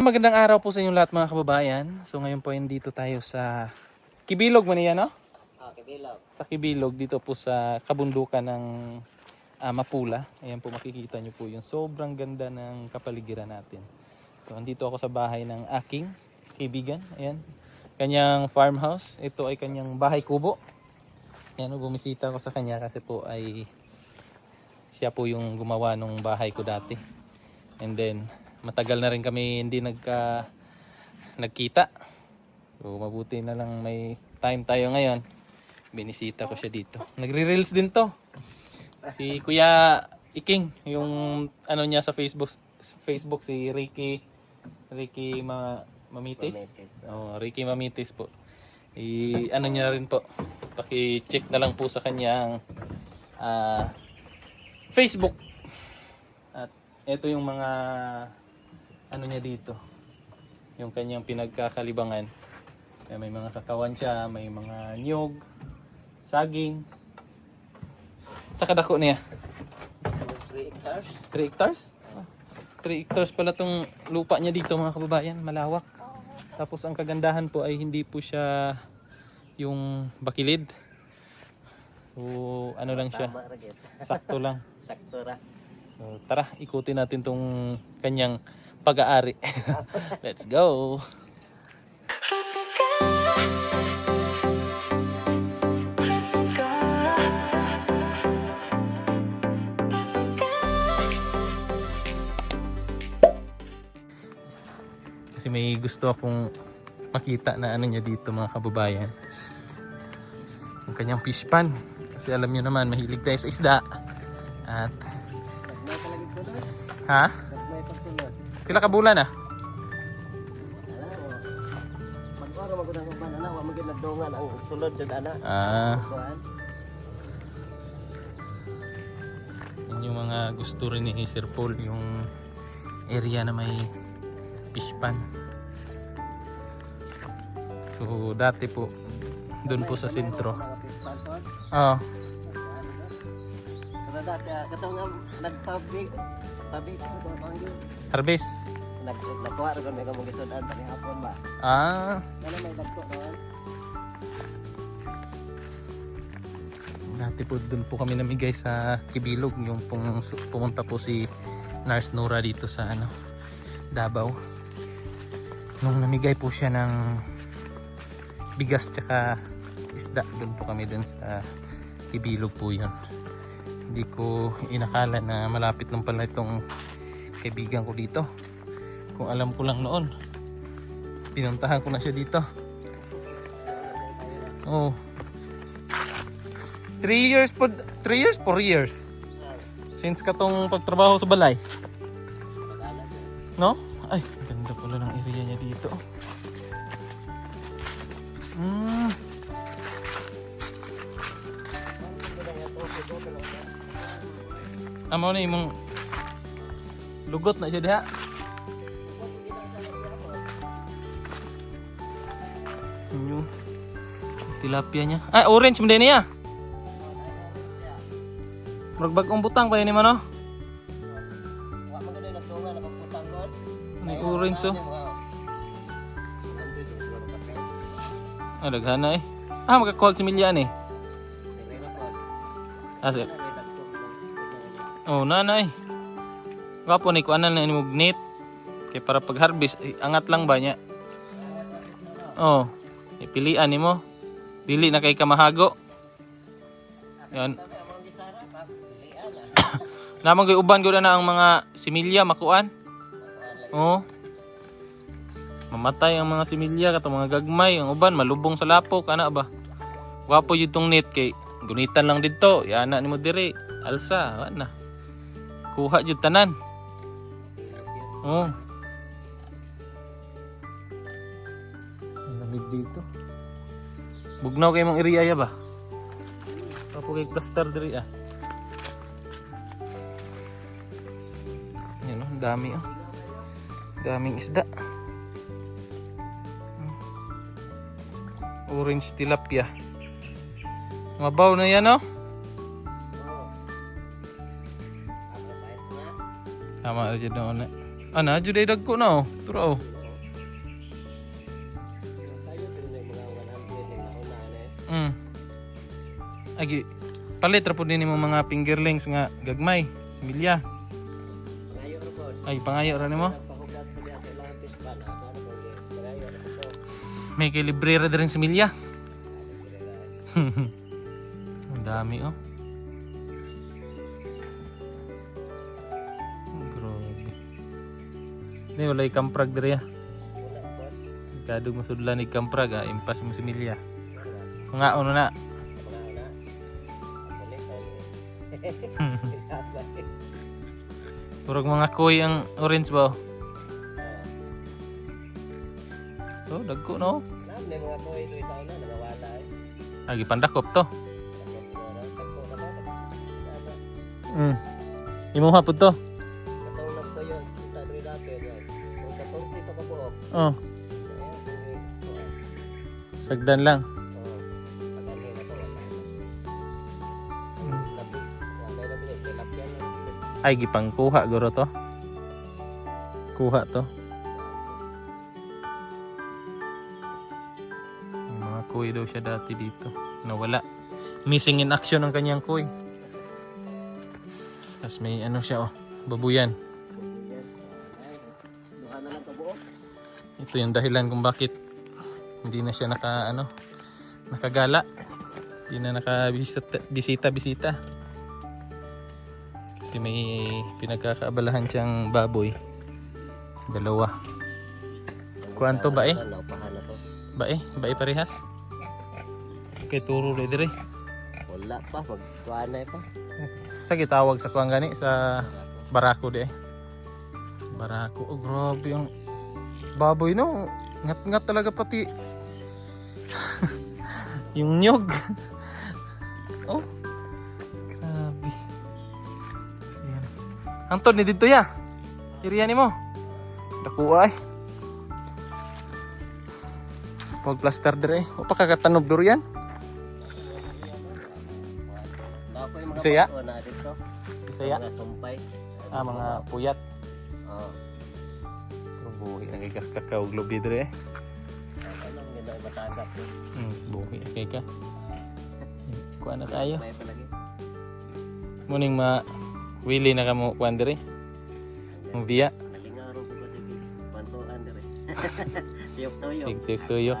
Magandang araw po sa inyong lahat mga kababayan. So ngayon po dito tayo sa Kibilog maniya, no? Kibilog. Sa Kibilog dito po sa kabundukan ng Mapula. Ayan po makikita nyo po yung sobrang ganda ng kapaligiran natin. So andito ako sa bahay ng aking kaibigan. Ayan. Kanyang farmhouse. Ito ay kanyang bahay kubo. Ayan, bumisita ako sa kanya kasi po ay siya po yung gumawa ng bahay ko dati. And then matagal na rin kami hindi nagkita. So mabuti na lang may time tayo ngayon. Binisita ko siya dito. Nagre-reels din to. Si Kuya Iking, yung ano niya sa Facebook si Ricky Mamitis. Oh, Ricky Mamitis po. Ano niya rin po. Paki-check na lang po sa kanyang Facebook. At ito yung mga ano niya dito, yung kanyang pinagkakalibangan. May mga kakawan siya, may mga niyog, saging. Sa kadako niya 3 hectares. 3 hectares? 3 hectares pala tong lupa niya dito mga kababayan, malawak. Tapos ang kagandahan po ay hindi po siya yung bakilid. So ano lang siya, sakto lang. Sakto ra. So tara, ikutin natin tong kanyang pag-aari. Let's go. Kasi may gusto akong makita na ano niya dito mga kababayan. Yung kanyang fish pan. Kasi alam niyo naman mahilig tayo sa isda. At ha? Pila ka bulan ah? Mag-oro magudang uban ana, wa magid nagdungan ang sulod jud ana. Yun yung mga gusto rin ni Sir Paul, yung area na may fish pan. So dati po doon po sa sentro. Oo. Kada dati katong nagpabig Harvest. Nagkuha ra kami kamong gisudan tani hapon ba. Ano may dagko doon? Dati po doon po kami namigay sa Kibilog, yung pumunta po si Nurse Nora dito sa Davao. Nung namigay po siya ng bigas tsaka isda, doon po kami doon sa Kibilog po yun. Hindi ko inakala na malapit lang pala itong kaibigan ko dito. Kung alam ko lang noon, pinuntahan ko na siya dito. Oh. 3 years, 4 years. Since katong pagtrabaho sa balay. No? Ay, ganda pala ng area niya dito. Amo na imong lugot na siya diha. Yung tilapia niya. Ay, orange mo din niya. Magbagong butang pa yun no? Wa magid nagdungan ang putang doon. May orange oh. Daghan na eh. Magkakuhag si Milyan eh. Asik. Oh, nanay. Wapo ni kuanan na imong net. Kay para pag harvest, angat lang ba niya? Oh, ipilian nimo. Dili na kay kamahago. Yan. Namang gay uban gyud na ang mga similya makuan. Oh. Mamatay ang mga similya katong mga gagmay, ang uban malubong sa lapok ana ba. Wapo jud tong net kay gunitan lang didto. Yana nimo diri. Alsa, wa na. Kuha jud tanan. Oh. Lamig dito. Bugnaw kay mong area ya ba? Papo kay plaster diri ah. Yan oh, dami oh. Daming isda. Orange tilapia. Mabaw na yan oh. Tama aja doon. Ana jud ay dagko na oh. Turo oh. Mm. Agi palit ra pud din mo mga fingerlings nga gagmay, similya. Pangayo ra po. Ay pangayo ra nimo. Pahugas ko diya sa ilang pispan. Ako ano po pangayo ra po. May kilibre ra din similya. Ang dami oh. Grabe. Ni walay kamprag diri ah. Wala po. Kadug mo sudlan ni kamprag ah, impas mo similya. Nga ono na. Purog mga koy ang orange ba? Oh, dagko no. May mga koy doon sa una nawala eh. Agi pandakop to. Imo hapud to. Katulog ko yun. Kita doon dati yun. Kung 14 pa kabuok. Oh, sagdan lang. Ay gipang kuha guro to. Kuha to. May mga kuy daw siya dati dito. Nawala. Missing in action ang kanyang kuy. Tapos may ano siya oh, babuyan. Ito yung dahilan kung bakit hindi na siya nakagala. Hindi na bisita. Kasi may pinagkakaabalahan siyang baboy. Dalawa. Kuanto ba eh? Ba eh parehas? Kay turo rin dire. Wala pa, magkuanay pa. Sa gitawag sa kuang gani sa barako di eh. Barako, oh grabe yung baboy no. Ngat-ngat talaga pati. Yung nyog. Oh. Grabe. Ayan. Antod ni dito ya. Iriya ni mo. Dakuha ay. Pag-plaster dire. O pa kakatanog durian. Isaya? Isaya? Mga sumpay. Ah, mga puyat. Oo. Pero buhi na kay kakao globe dire eh. Ano, ganda yung matagap. Buhi na kay ka. Kuha na tayo. May palagi. Muning willy na kamo kuan dire. Mong biya. Nalingaro ko kasi pantuan dire. Tiyok-tuyok. Sig tuyok.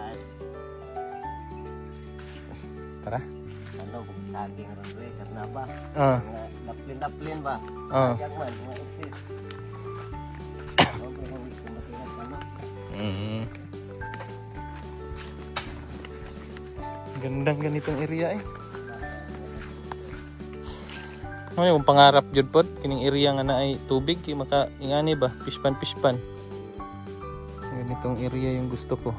Tara. Ano kung saging ron re karna ba? Ah. Mga naplin ba? Ah. Yang man mga exist. Okay, kung matinag ka no. Gandang ganitong area eh. Ano yung pangarap jud pod kining area nga na ay tubig kay maka ingani ba pispan. Ganitong area yung gusto ko.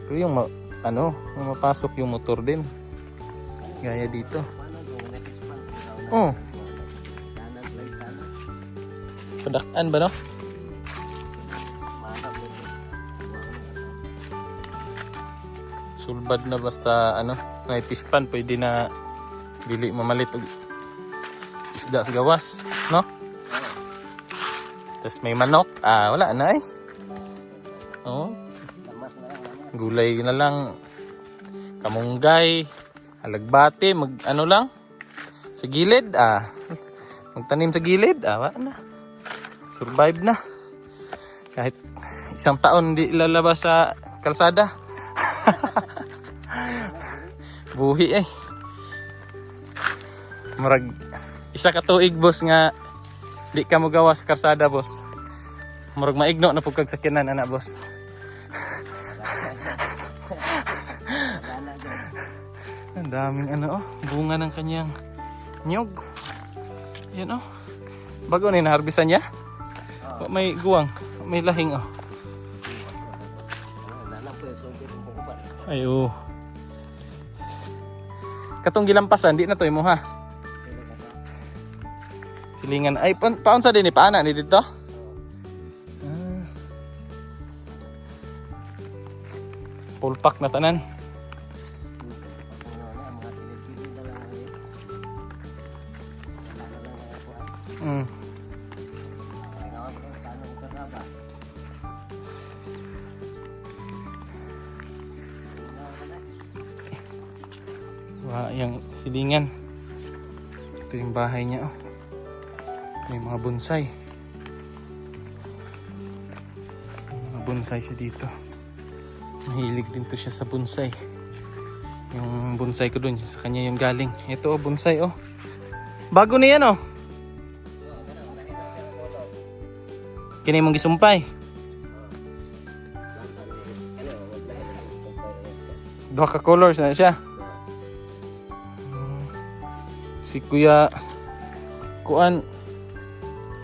Pero yung mapasok yung motor din. Gaya dito. Oh. Padakan ba no? Sulbad na basta may pispan pwede na dili mamalit og isda sa gawas, no? Tapos may manok, wala na eh. Oh. Gulay na lang, kamunggay, alagbati, lang sa gilid, magtanim sa gilid, wala na. Survive na. Kahit isang taon di lalabas sa kalsada. Buhi eh. Murag isa ka tuig boss nga di ka mo gawa sa kalsada boss. Murag maigno na pug kag sakyanan ana boss. Ang daming bunga ng kanyang nyog. Yan bago ni naharbisan niya. May guwang, may lahing Ayo. Katong gilampasan di na to imo ha. Kilingan ay paon sa din paana ni dito. Full pack na tanan. Yung silingan. Ito yung bahay niya. Oh. May mga bonsai. May mga bonsai siya dito. Mahilig din to siya sa bonsai. Yung bonsai ko dun, sa kanya yung galing. Ito oh, bonsai oh. Bago na yan oh. Kini mong gisumpay. Duha ka colors na siya. Si Kuya Kuan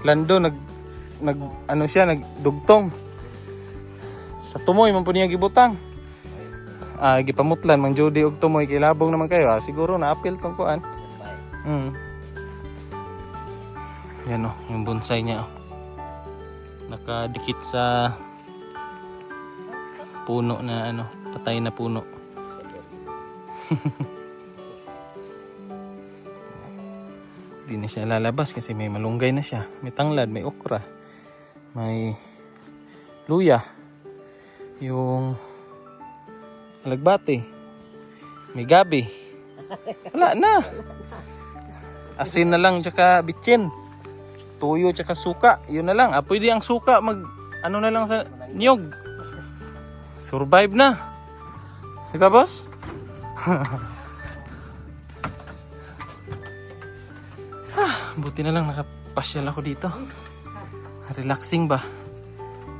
Lando nag ano siya nagdugtong. Sa tumoy man po niya gibutang. Gipamutlan mang Jody og tumoy kay labong naman kayo. Siguro na-appeal tong Kuan. Yan oh, yung bonsai niya oh. Nakadikit sa puno na ano, patay na puno. Di na siya lalabas kasi may malunggay na siya. May tanglad, may okra, may luya, yung alagbati, may gabi. Wala na. Asin na lang tsaka bitchin. Tuyo tsaka suka, yun na lang. Pwede ang suka mag ano na lang sa niyog. Survive na. Di ba, boss? Buti na lang nakapasyal ako dito. Relaxing ba?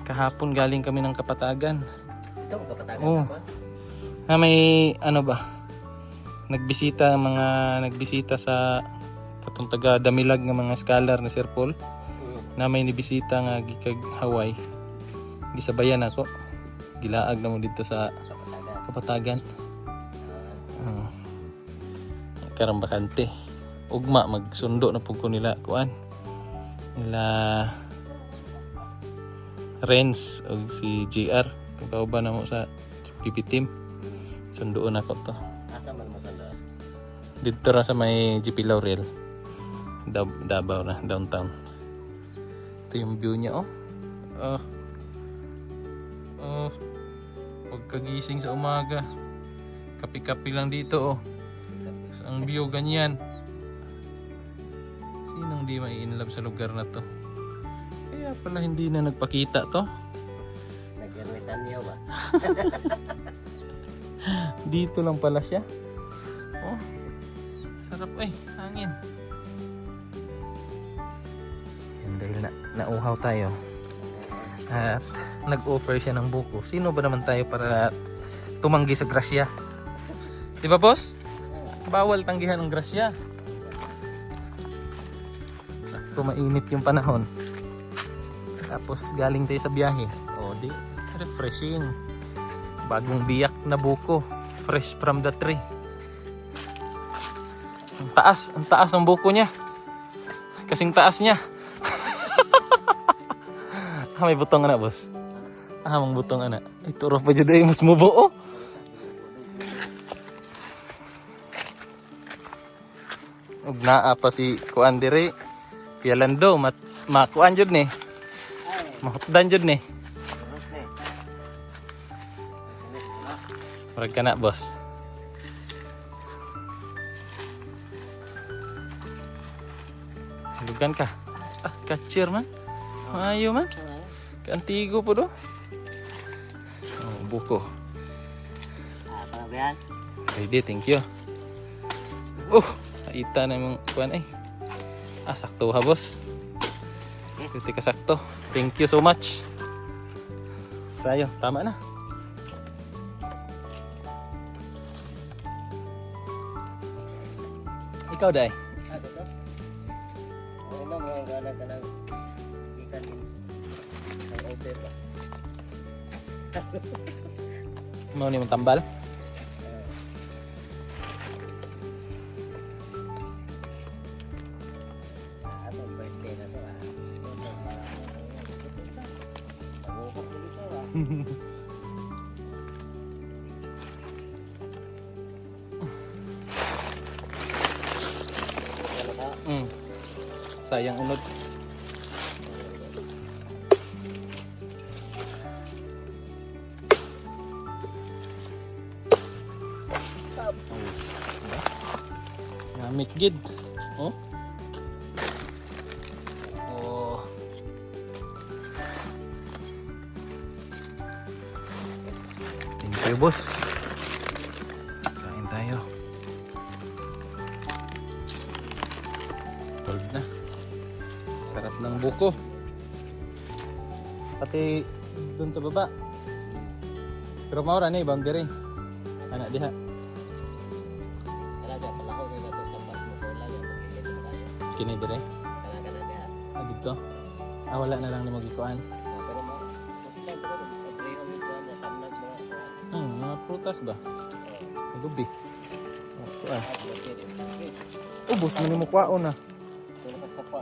Kahapon galing kami ng Kapatagan. Ito, Kapatagan Oo. May ano ba? Nagbisita sa katong taga Damilag nga mga scholar ni Sir Paul. Na may nibisita nga gikag Hawaii. Gisabayan ako. Gilaag na mo dito sa Kapatagan. Karang bakante. Ugma magsundo na pug ko nila kuan. Nila Renz o si JR. Kung kauban na mo sa PP team. Sundoon ako to. Asa man masala? Dito ra sa may GP Laurel. Davao na, downtown. Ito yung view niya oh. Pagkagising sa umaga. Kapi-kapi lang dito oh. Ang view ganyan. Sinong di mai-inlove sa lugar na to? Kaya pala hindi na nagpakita to. Nag-irwitan niyo ba? Dito lang pala siya. Oh. Sarap hangin. And dahil nauhaw tayo. At nag-offer siya ng buko. Sino ba naman tayo para tumanggi sa grasya? Di ba, boss? Bawal tanggihan ng grasya. Sakto mainit yung panahon. Tapos galing tayo sa biyahe. O di, refreshing. Bagong biyak na buko. Fresh from the tree. Ang taas ng buko niya. Kasing taas niya. May butong na, boss. Mang butong na. Ito ro pa jud ay mas mubuo. Ug naa pa si kuan dire. Pialando makuan jud ni. Mahutdan jud ni. Murag kana, boss. Lugan ka. Kacir man. Maayo man. Kantigo po do. Oh, buko. Parang ba yan? Ready, thank you. Naita na yung kuan sakto ha, boss. Pwede ka sakto. Thank you so much. Tayo, tama na. Ikaw, Day. Oo na, mga gana ka ng ikan din. Ang open ba? Mau ni mong tambal? Atong birthday na to Pagukok ko dito Sayang unod. Mikgid. Oh. Oh. Thank you, boss. Kain tayo. Cold na. Sarap ng buko. Pati doon sa baba. Pero maura na eh, boundary. Anak diha. Kaya siya palahog na natin sa pas mo pula niya. Magigit mo tayo. Kini dire. Kaya ka na niya. Dito. Wala na lang ni magikuan. Pero mo, mas lang pero agree kami ba na tamnag mga Mga prutas ba? Gabi. Kuan. Ubos mo ni mo kwaon na. Tulog ka sa pa.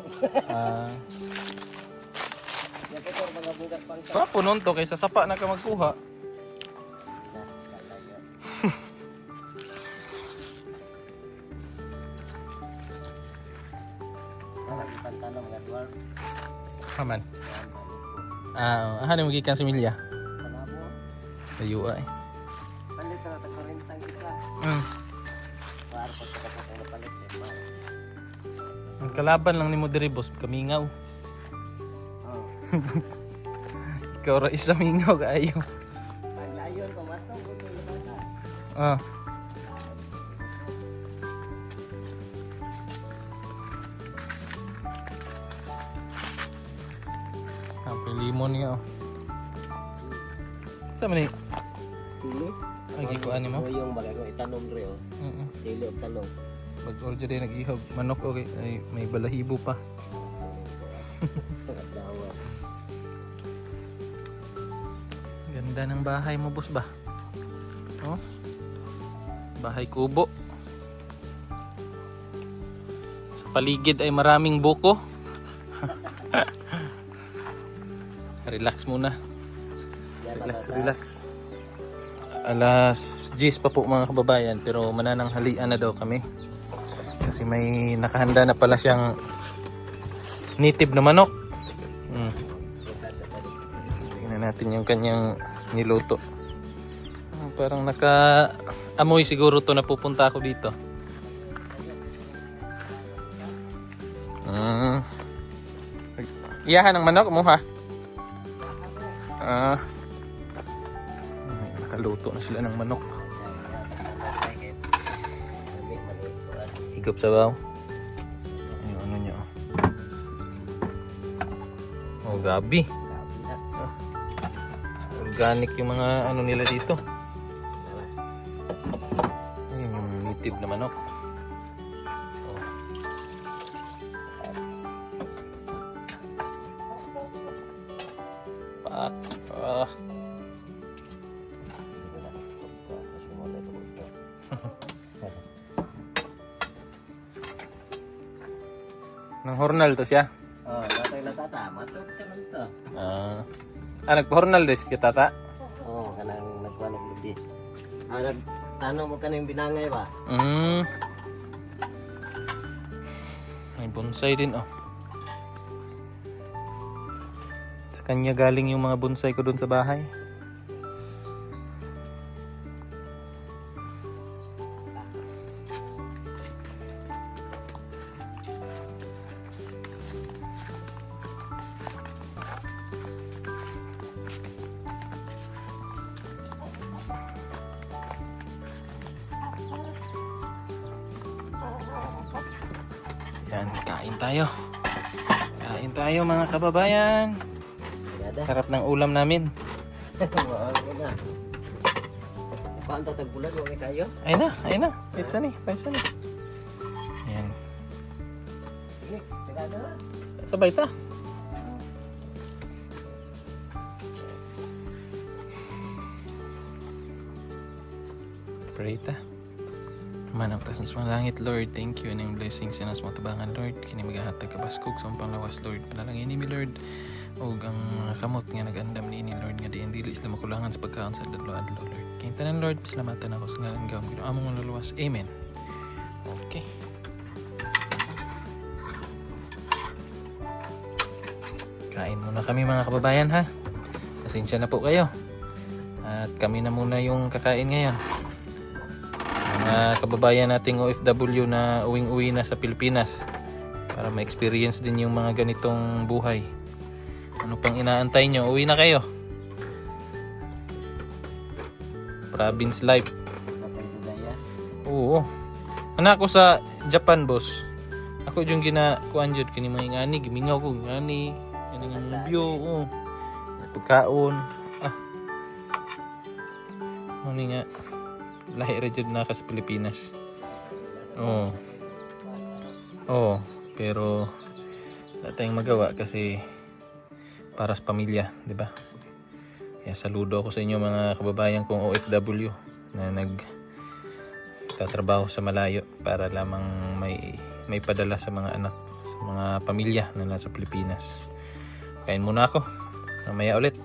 Yan po mga bugat pang sa. Punon to kaysa sapa na ka magkuha. Tanong nga dwarf. Haman. Ano mo gikan similya? Kanabo. Layo ay. Palit na ta 40 kita. Para pa sa kapatid na palit. Ang kalaban lang nimo diri boss, kamingaw. Oh. Ikaw ra isa mingaw kaayo. Ang layon pamatong ko bata. Ah. Limon nga oh. Sa man ni? Sili. Ay gikuan nimo. Yung bagay ko itanom re oh. Sili og talong. Pag order din nag-ihab manok okay ay may balahibo pa. Ganda ng bahay mo boss ba? Oh. Bahay kubo. Sa paligid ay maraming buko. Relax muna. Relax. Alas 10 pa po mga kababayan pero manananghalian na daw kami. Kasi may nakahanda na pala siyang native na manok. Tingnan natin yung kanyang niluto. Parang naka-amoy siguro to na pupunta ako dito. Iyahan ng manok mo ha? Nakaluto na sila ng manok. Higop sa baw. Ayun, ano niya oh. Gabi. Organic yung mga ano nila dito. Ayun yung native na manok. Nang hornal to siya. Oh, tatay na tata, matok ka lang to. Nagpa-hornal des kita tata. Oh, kanang nagkuha ng lubi. Nagtanong mo kanang binangay ba? May bonsai din oh. Sa kanya galing yung mga bonsai ko dun sa bahay. Yan, kain tayo. Kain tayo mga kababayan. Sarap ng ulam namin. Paano ito tagbulan? Huwag kayo? Ayun na. It's ani. Paisa na. Yan. Sabay ta. Pray ta. Manang tasan sa langit, Lord, thank you and blessings sa nas matabangan, Lord. Kini magahatag kabaskog sa panglawas, Lord. Panalangin ni Lord. O ang mga kamot nga nag-andam ni Lord nga diin dili sila makulangan sa pagkaon sa adlaw-adlaw, Lord. Kini tanan, Lord, salamatan ako sa ngalan gawon Ginoo among maluluwas. Amen. Okay. Kain muna kami mga kababayan ha. Pasensya na po kayo. At kami na muna yung kakain ngayon. mga kababayan nating OFW na uwing-uwi na sa Pilipinas para ma-experience din yung mga ganitong buhay. Ano pang inaantay nyo? Uwi na kayo. Province life. Sa Pagdudaya. Oo. Anak ko sa Japan, boss. Ako yung ginakuan jud kini mga ingani, gimingaw ko ingani. Yan ang view, oo. Pagkaon. Ano nga. Lahi ra jud na ka sa Pilipinas. Oo. Oo, pero wala tayong magawa kasi para sa pamilya, di ba? Kaya saludo ako sa inyo mga kababayan kong OFW na nagtatrabaho sa malayo para lamang may padala sa mga anak, sa mga pamilya na nasa Pilipinas. Kain muna ako. Mamaya ulit.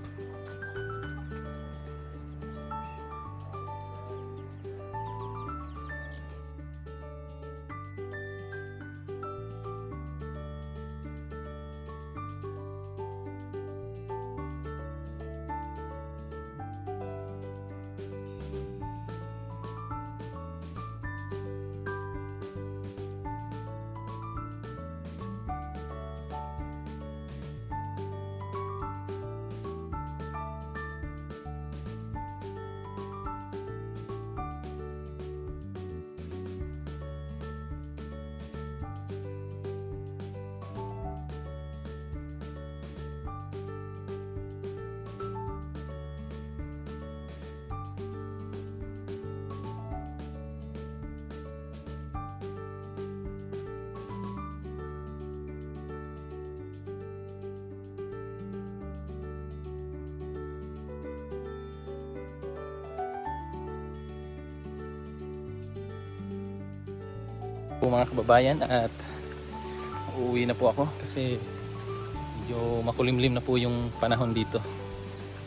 Po mga kababayan, at uuwi na po ako kasi medyo makulimlim na po yung panahon dito.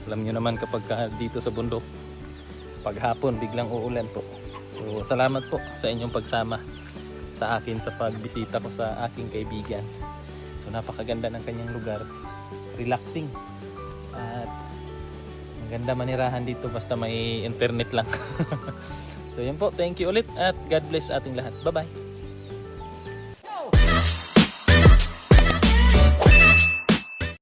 Alam nyo naman kapag dito sa bundok paghapon biglang uulan po. So salamat po sa inyong pagsama sa akin sa pagbisita ko sa aking kaibigan. So napakaganda ng kanyang lugar, relaxing, at maganda manirahan dito basta may internet lang. So yan po, thank you ulit at God bless ating lahat. Bye bye.